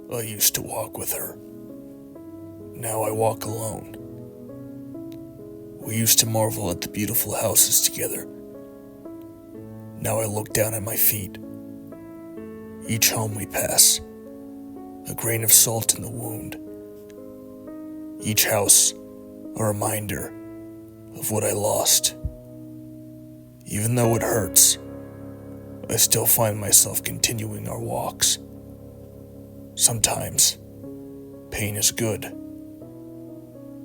I used to walk with her. Now I walk alone. We used to marvel at the beautiful houses together. Now I look down at my feet. Each home we pass, a grain of salt in the wound. Each house, a reminder of what I lost. Even though it hurts, I still find myself continuing our walks. Sometimes, pain is good.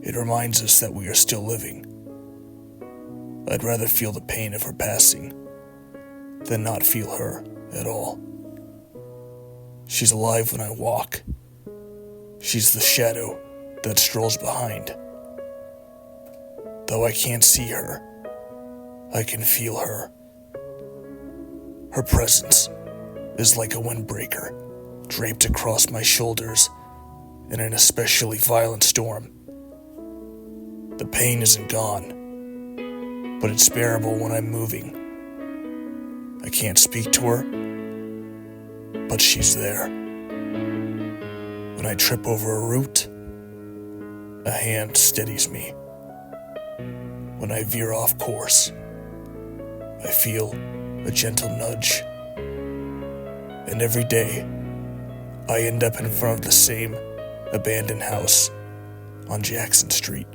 It reminds us that we are still living. I'd rather feel the pain of her passing than not feel her at all. She's alive when I walk. She's the shadow that strolls behind. Though I can't see her, I can feel her. Her presence is like a windbreaker draped across my shoulders in an especially violent storm. The pain isn't gone, but it's bearable when I'm moving. I can't speak to her, but she's there. When I trip over a root, a hand steadies me. When I veer off course, I feel a gentle nudge. And every day, I end up in front of the same abandoned house on Jackson Street.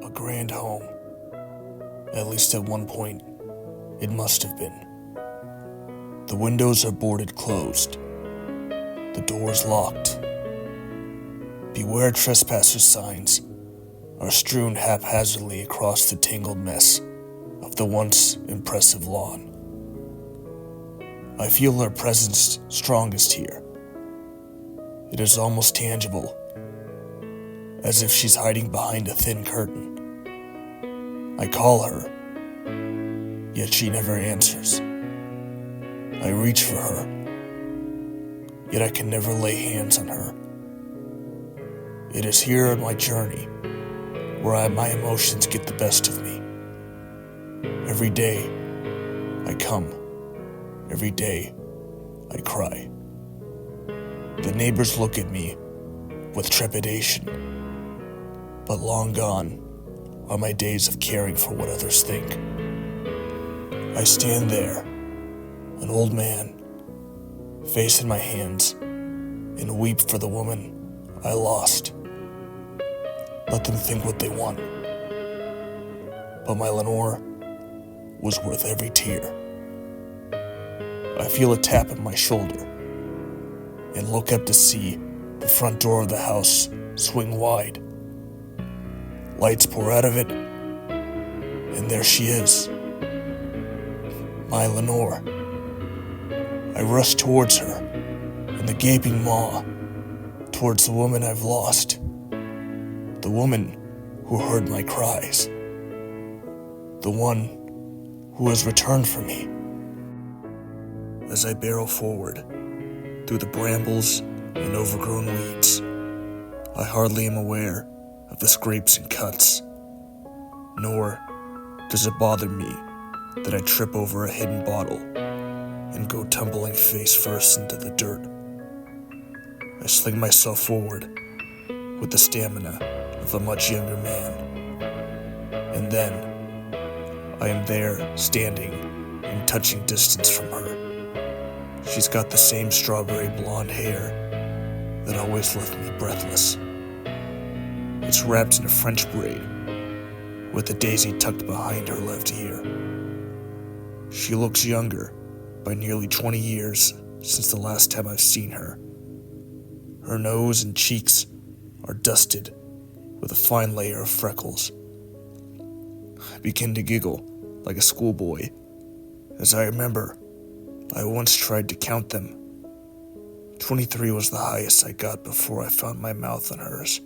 A grand home. At least at one point, it must have been. The windows are boarded closed. The doors locked. Beware trespassers signs are strewn haphazardly across the tangled mess of the once impressive lawn. I feel her presence strongest here. It is almost tangible, as if she's hiding behind a thin curtain. I call her, yet she never answers. I reach for her, yet I can never lay hands on her. It is here on my journey where my emotions get the best of me. Every day, I come. Every day, I cry. The neighbors look at me with trepidation, but long gone are my days of caring for what others think. I stand there, an old man, face in my hands, and weep for the woman I lost. Let them think what they want. But my Lenore was worth every tear. I feel a tap on my shoulder and look up to see the front door of the house swing wide. Lights pour out of it, and there she is, my Lenore. I rush towards her, in the gaping maw, towards the woman I've lost, the woman who heard my cries, the one who has returned for me. As I barrel forward, through the brambles and overgrown weeds, I hardly am aware of the scrapes and cuts, nor does it bother me that I trip over a hidden bottle and go tumbling face first into the dirt. I sling myself forward with the stamina of a much younger man, and then I am there, standing in touching distance from her. She's got the same strawberry blonde hair that always left me breathless. It's wrapped in a French braid, with a daisy tucked behind her left ear. She looks younger by nearly 20 years since the last time I've seen her. Her nose and cheeks are dusted with a fine layer of freckles. I begin to giggle like a schoolboy, as I remember I once tried to count them. 23 was the highest I got before I found my mouth on hers.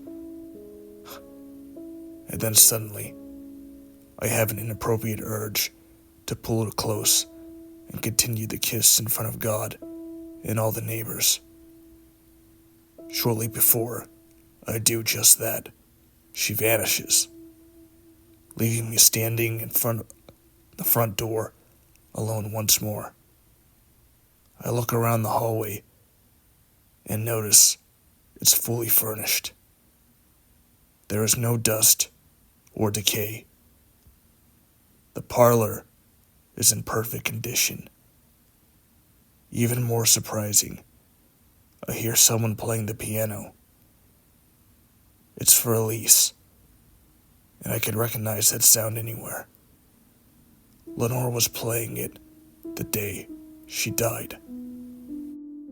And then suddenly, I have an inappropriate urge to pull her close and continue the kiss in front of God and all the neighbors. Shortly before I do just that, she vanishes, leaving me standing in front of the front door, alone once more. I look around the hallway and notice it's fully furnished. There is no dust or decay. The parlor is in perfect condition. Even more surprising, I hear someone playing the piano. It's for Elise, and I can recognize that sound anywhere. Lenore was playing it the day she died.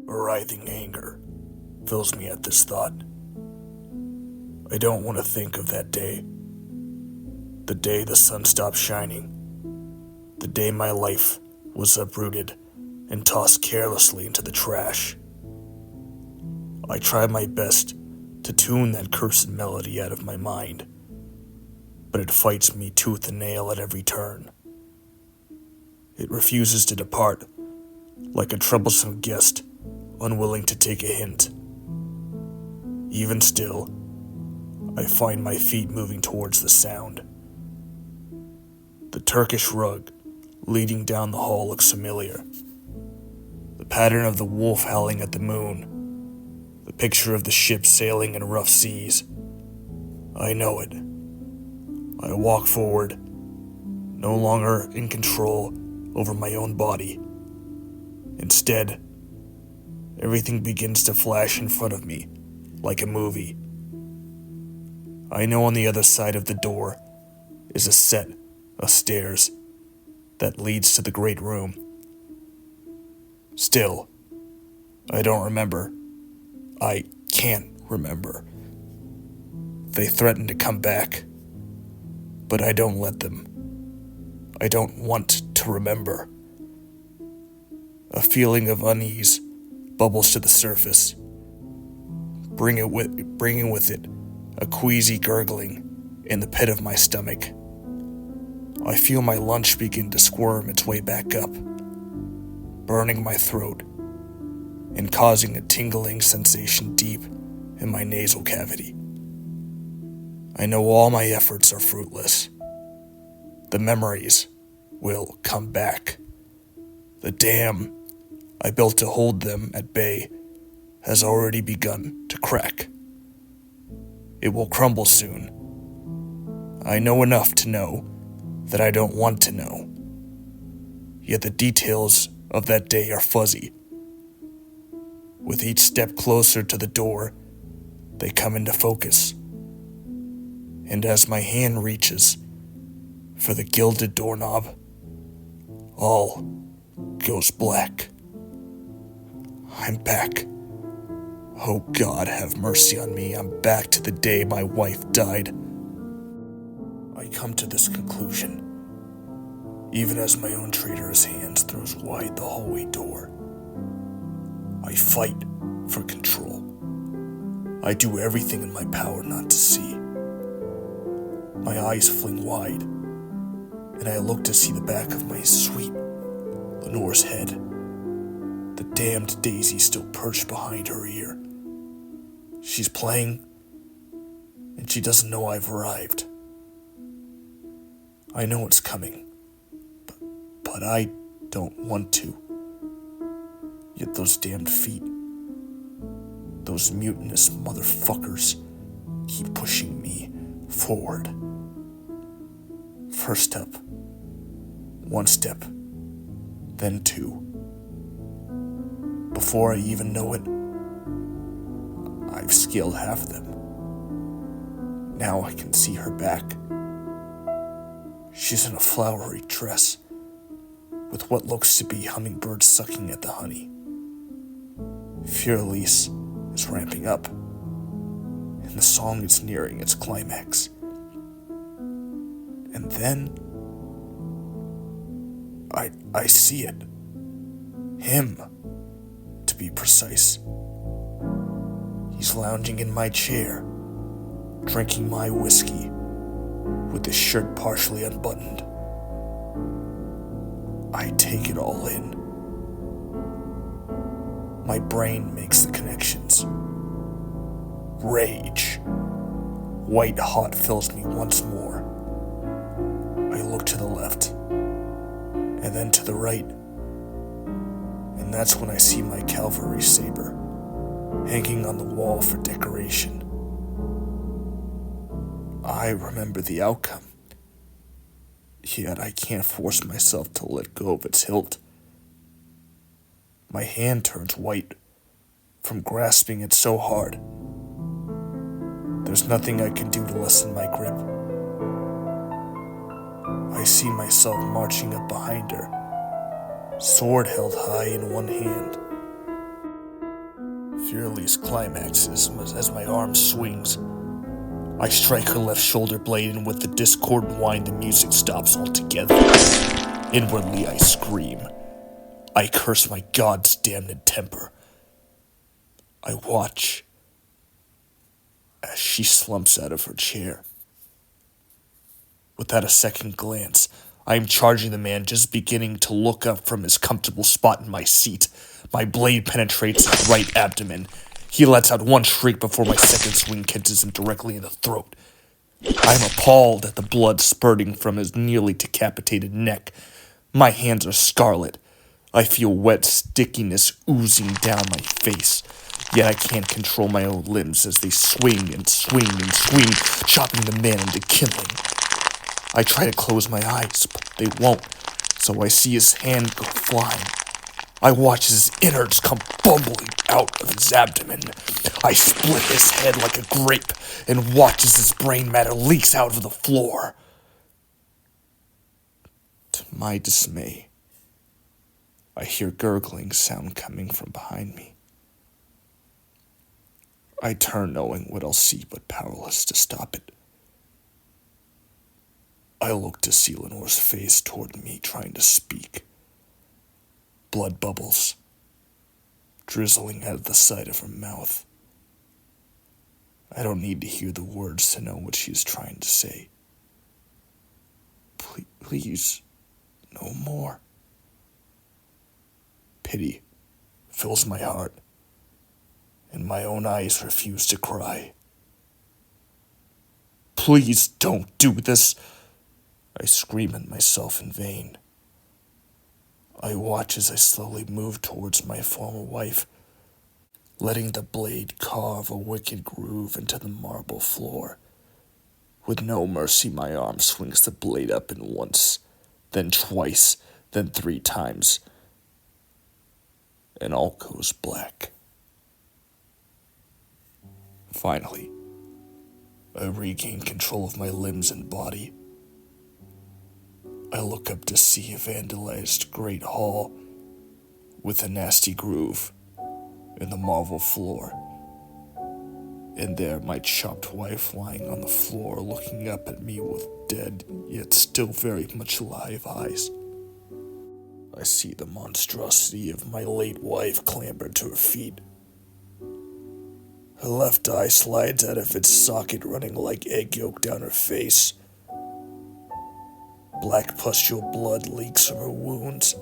A writhing anger fills me at this thought. I don't want to think of that day. The day the sun stopped shining. The day my life was uprooted and tossed carelessly into the trash. I try my best to tune that cursed melody out of my mind, but it fights me tooth and nail at every turn. It refuses to depart, like a troublesome guest unwilling to take a hint. Even still, I find my feet moving towards the sound. The Turkish rug leading down the hall looks familiar. The pattern of the wolf howling at the moon. The picture of the ship sailing in rough seas. I know it. I walk forward, no longer in control over my own body. Instead, everything begins to flash in front of me, like a movie. I know on the other side of the door is a set of stairs that leads to the great room. Still, I don't remember. I can't remember. They threaten to come back, but I don't let them. I don't want to remember. A feeling of unease bubbles to the surface, bringing with it a queasy gurgling in the pit of my stomach. I feel my lunch begin to squirm its way back up, burning my throat and causing a tingling sensation deep in my nasal cavity. I know all my efforts are fruitless. The memories will come back. The dam I built to hold them at bay has already begun to crack. It will crumble soon. I know enough to know that I don't want to know. Yet the details of that day are fuzzy. With each step closer to the door, they come into focus. And as my hand reaches for the gilded doorknob, all goes black. I'm back. Oh God, have mercy on me. I'm back to the day my wife died. I come to this conclusion, even as my own traitorous hands throws wide the hallway door. I fight for control. I do everything in my power not to see. My eyes fling wide, and I look to see the back of my sweet Lenore's head. The damned daisy still perched behind her ear. She's playing, and she doesn't know I've arrived. I know it's coming, but I don't want to. Yet those damned feet, those mutinous motherfuckers, keep pushing me forward. First up, one step, then two. Before I even know it, I've scaled half of them. Now I can see her back. She's in a flowery dress, with what looks to be hummingbirds sucking at the honey. Elise is ramping up, and the song is nearing its climax. And then, I see it. Him, to be precise. He's lounging in my chair, drinking my whiskey, with his shirt partially unbuttoned. I take it all in. My brain makes the connections. Rage, white hot, fills me once more. I look to the left, and then to the right, and that's when I see my cavalry saber hanging on the wall for decoration. I remember the outcome, yet I can't force myself to let go of its hilt. My hand turns white from grasping it so hard. There's nothing I can do to lessen my grip. I see myself marching up behind her, sword held high in one hand. Furious climaxes as my arm swings. I strike her left shoulder blade, and with the discordant whine, the music stops altogether. Inwardly, I scream. I curse my God's damned temper. I watch as she slumps out of her chair. Without a second glance, I am charging the man just beginning to look up from his comfortable spot in my seat. My blade penetrates his right abdomen. He lets out one shriek before my second swing catches him directly in the throat. I am appalled at the blood spurting from his nearly decapitated neck. My hands are scarlet. I feel wet stickiness oozing down my face. Yet I can't control my own limbs as they swing and swing and swing, chopping the man into kindling. I try to close my eyes, but they won't, so I see his hand go flying. I watch his innards come bubbling out of his abdomen. I split his head like a grape and watch as his brain matter leaks out of the floor. To my dismay, I hear gurgling sound coming from behind me. I turn knowing what I'll see but powerless to stop it. I look to see Lenore's face toward me, trying to speak. Blood bubbles, drizzling out of the side of her mouth. I don't need to hear the words to know what she is trying to say. Please, no more. Pity fills my heart, and my own eyes refuse to cry. Please don't do this. I scream at myself in vain. I watch as I slowly move towards my former wife, letting the blade carve a wicked groove into the marble floor. With no mercy, my arm swings the blade up in once, then twice, then 3 times, and all goes black. Finally, I regain control of my limbs and body. I look up to see a vandalized great hall with a nasty groove in the marble floor. And there my chopped wife lying on the floor looking up at me with dead, yet still very much alive eyes. I see the monstrosity of my late wife clamber to her feet. Her left eye slides out of its socket, running like egg yolk down her face. Black pustule blood leaks from her wounds.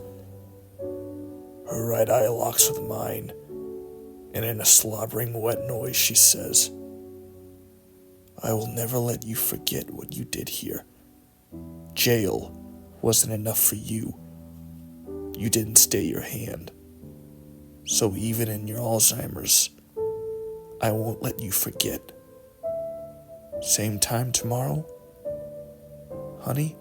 Her right eye locks with mine, and in a slobbering, wet noise she says, "I will never let you forget what you did here. Jail wasn't enough for you. You didn't stay your hand. So even in your Alzheimer's, I won't let you forget. Same time tomorrow, honey?"